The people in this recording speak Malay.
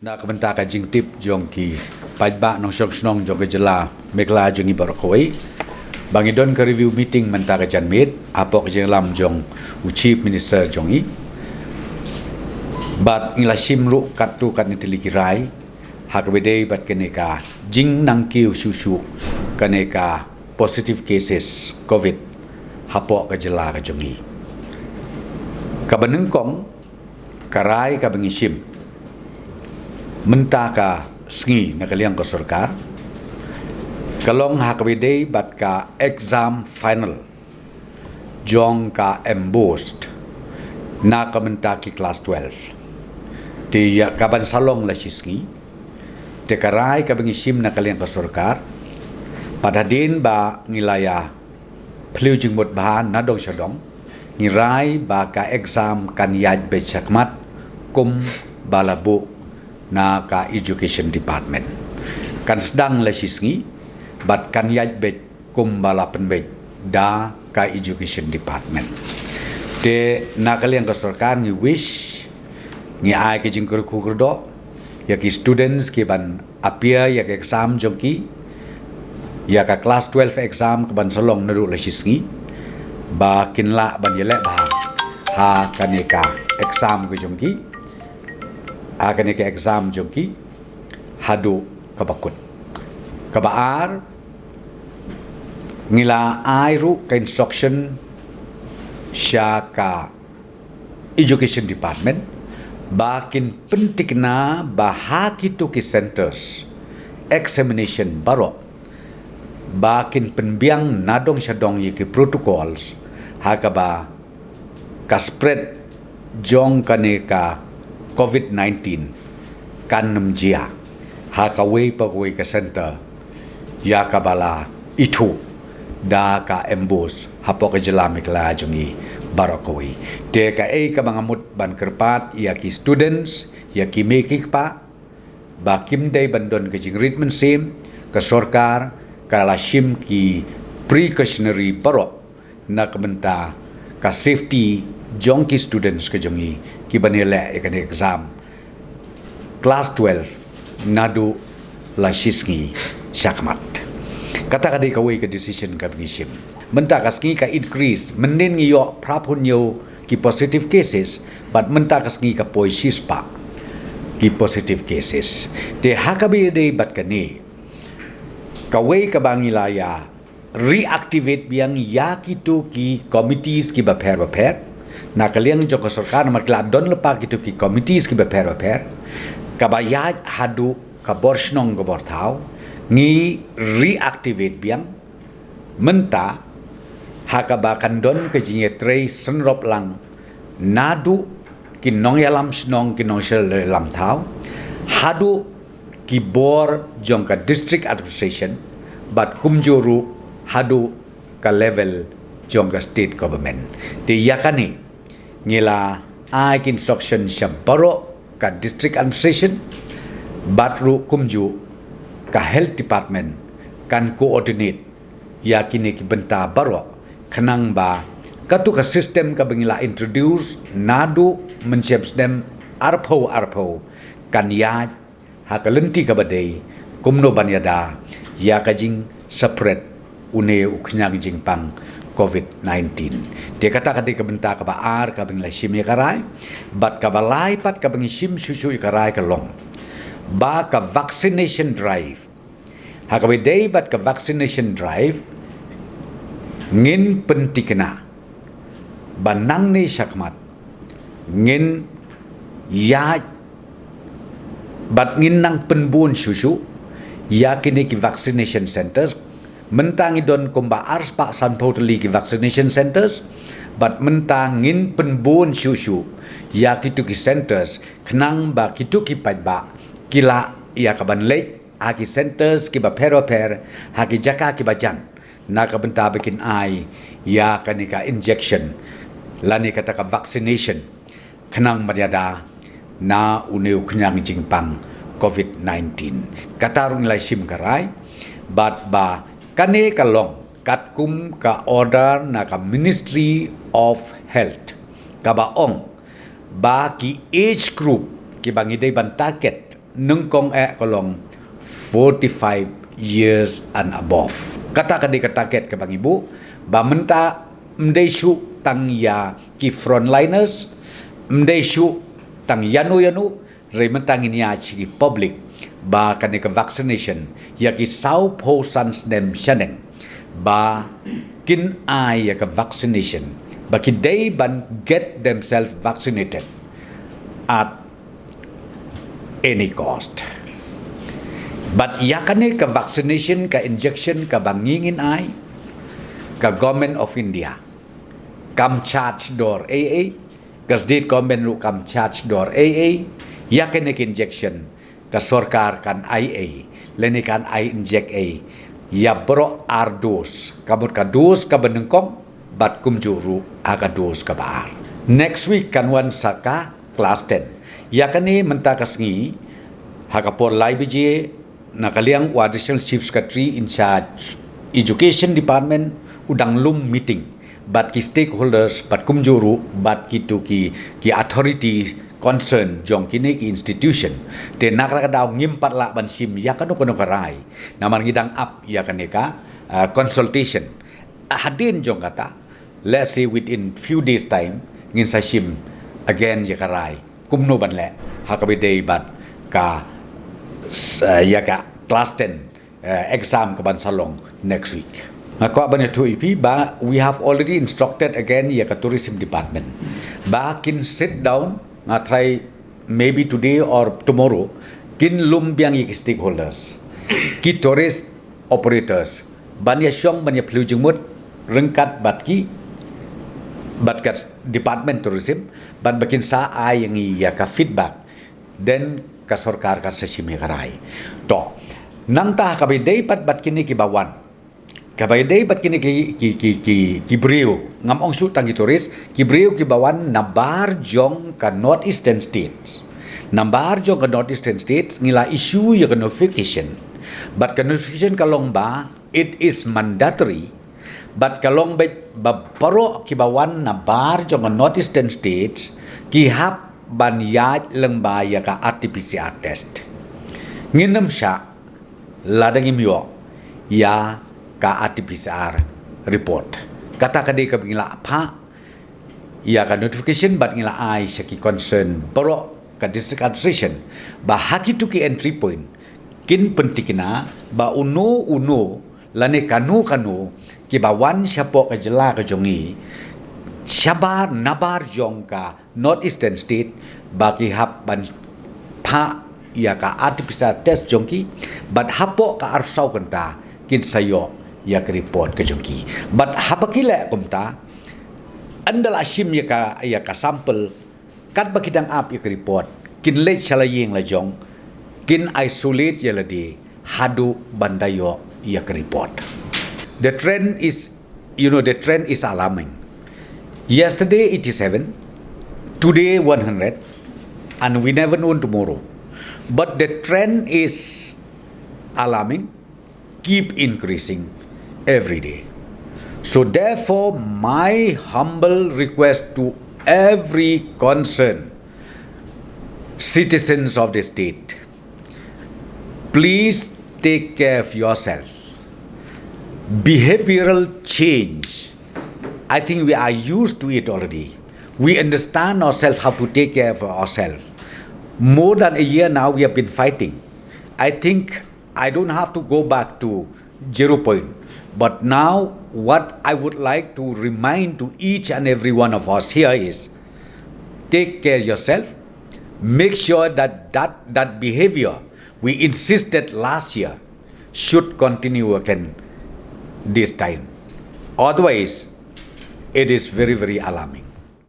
Na kabenta ka jingtip jong ki pajba nong snong jong ke jela mekla jong i barkoi bangi don ke review meeting menta ka janmit apok jeng lam jong chief minister jong i bat ngila simru katu kat ni tilikirai hakbedei bat keneka jing nang kiu susu kaneka positive cases covid hapok ka jela ka jong i kabanengkong karai ka bangisim menta ka sngi na kaliang ka sarkar kalong hakabidei bat ka exam final jong ka embossed na ka menta ki class 12 ti kaban salong la sisngi te karai ka bangisim na kaliang ka sarkar pada din ba ngilaya pliu jing mot bahan na dong syadong ngirai ba ka exam kan yaj be chakmat kum balabu na ka education department kan sedang la sisngi bat kan yaj be kumbala penbej da ka education department te na kalian ka sarkar ni wish ni ai ke jing kur kurdo ya ki students ke ban appear ya ke exam jongki ya ka class 12 exam ke ban salong naru la sisngi ba kinla ban yele ba ha kaneka exam ke jongki akan ke exam jongki hadu kabakut kabaar ngila airu ka instruction syaka education department bakin pentikna bahakitu ki centers examination baro bakin penbiang nadong syadong yiki protocols hakaba ka spread jong kaneka COVID-19 kan namjia hakaway pagway ka center ya kabala itu da ka embos hapo ka jelamik la jungi barakaway te ka ka mga mut ban kerpat ya ki students ya ki mekik pa ba kimday bandon ka jing ritmen sim ka sorkar ka lashim ki precautionary baro na kamenta ka safety jong ki students ka jongi ki banile ikan exam class 12 nadu la shisngi syakmat kata kadai kawai ka decision ka bingishim menta kasngi ka increase menin ngiyo prapunyo ki positive cases but menta kasngi ka poi shispa ki positive cases te hakabi dei bat kani kawai ka bangilaya reactivate biang yakitu ki committees ki baper na kalian joko sarkar makla don lepa gitu ki committees ki beper kabayaj hadu kaborsnong gobortau ngi reactivate biang menta hakabakan don ke jinye trei senrop lang nadu ki nong yalam snong ki nong shel lam tau hadu ki bor jong ka district administration but kumjuru hadu ka level jong ka state government ti yakani ngila ai instruction syabaro ka district administration batru kumju ka health department kan coordinate yakini ki benta baro kanang ba katu ka system ka bangila introduce nadu menciap sistem arpo kan ya hakalenti ka badai kumno banyada ya kajing separate une uknyang jingpang COVID-19. Dia kata kadi kebenta kabaar kabing lasim ikarai, bat kabalai pat kabing sim susu ikarai kalong. Ba ka vaccination drive. Hakabidei bat ka vaccination drive ngin pentikna. Banang ni syakmat. Ngin ya bat ngin nang penbun susu yakini ki vaccination centers mentangi don kumba ars pak sanpau teli ki vaccination centers but mentangin penbun susu ya kitu ki centers kenang ba kitu ki pajba kila ya kaban lek aki centers ki ba per haki jaka ki bajan na ka benta bikin ai ya kanika injection lani kata ka vaccination kenang madyada na uneu kenyang jingpang COVID-19 katarung lai sim karai but ba kane kalong katkum ka order na ka Ministry of Health ka baong ba ki age group ki bangidai ban target nengkong kolong 45 years and above. Kata kataket ke bang ibu, ba menta mdeshu tang ya ki frontliners, mdeshu tang yanu re mentang ini ki public ba kani ke vaccination ya ki sau po sans nem shaneng ba kin ai ya ke vaccination ba ki they ban get themselves vaccinated at any cost. But yakane ka vaccination, ka injection, ka bangingin ay, ka government of India, kam charge door AA, ka state government ru kam charge door AA, yakane ka injection, ka sorkar kan IA, leni kan I inject A, ya bro ar dos, kabut ka dos ka benengkong, bat kumjuru aga dos ka baar. Next week kan wan saka class 10, yakane mentakasngi, hakapor lai biji, nakaliang additional chief secretary in charge education department udang lum meeting bat ki stakeholders bat kumjuru bat ki authority concern jong kini ki institution te nakra daw ngimpat la ban sim ya kanu karai naman gidang up ya kaneka consultation hadin jong kata let's say within few days time ngin sa sim again ya karai kumno ban le hakabidei bat ka yaga class 10 exam ke Bansalong next week. Ako abang itu IP ba we have already instructed again ya ke tourism department. Ba kin sit down try maybe today or tomorrow kin lumbiang ik stakeholders. Ki tourist operators ban ya syong ban ya pelujungmut rengkat bat kat department tourism ban bakin sa ay yang ya ka feedback then ka sorkar ka sa simi karai to nang ta kabidei pat kini ki bawan kabidei pat kini ki brio ngam ong su tangi turis ki brio ki bawan nabar jong ka northeastern states nabar jong ka northeastern states ngila issue ya ka notification but ka notification kalong ba it is mandatory but kalong ba paro ki bawan nabar jong ka northeastern states ki hap ban yaj lengbaya ka RT-PCR test. Nginem siya, ladang imyo, ya ka RT-PCR report. Kata kadai ka bingla apa, ya ka notification bat ngila ay siya ki concern, pero ka district administration, bahagi tu ki entry point, kin pentikina, ba uno, lani kanu, ki bawan siya po ka jela ka jongi, Syabar nabar jong ka northeastern state bagi hap ban pa ya ka RT-PCR test jongki bat hapo ka arsau kenta kin sayo ya ka report ka jongki bat hapakila kumta andal asim ya ka sample kat bakidang up ya ka report kin let salayeng la jong kin isolate ya la di hadu bandayo ya ka report. The trend is alarming. Yesterday 87, today 100, and we never know tomorrow. But the trend is alarming, keep increasing every day. So therefore, my humble request to every concerned citizens of the state, please take care of yourself. Behavioral change, I think we are used to it already. We understand ourselves how to take care of ourselves. More than a year now we have been fighting. I think I don't have to go back to 0 point. But now what I would like to remind to each and every one of us here is take care of yourself. Make sure that behavior we insisted last year should continue again this time. Otherwise, it is very, very alarming.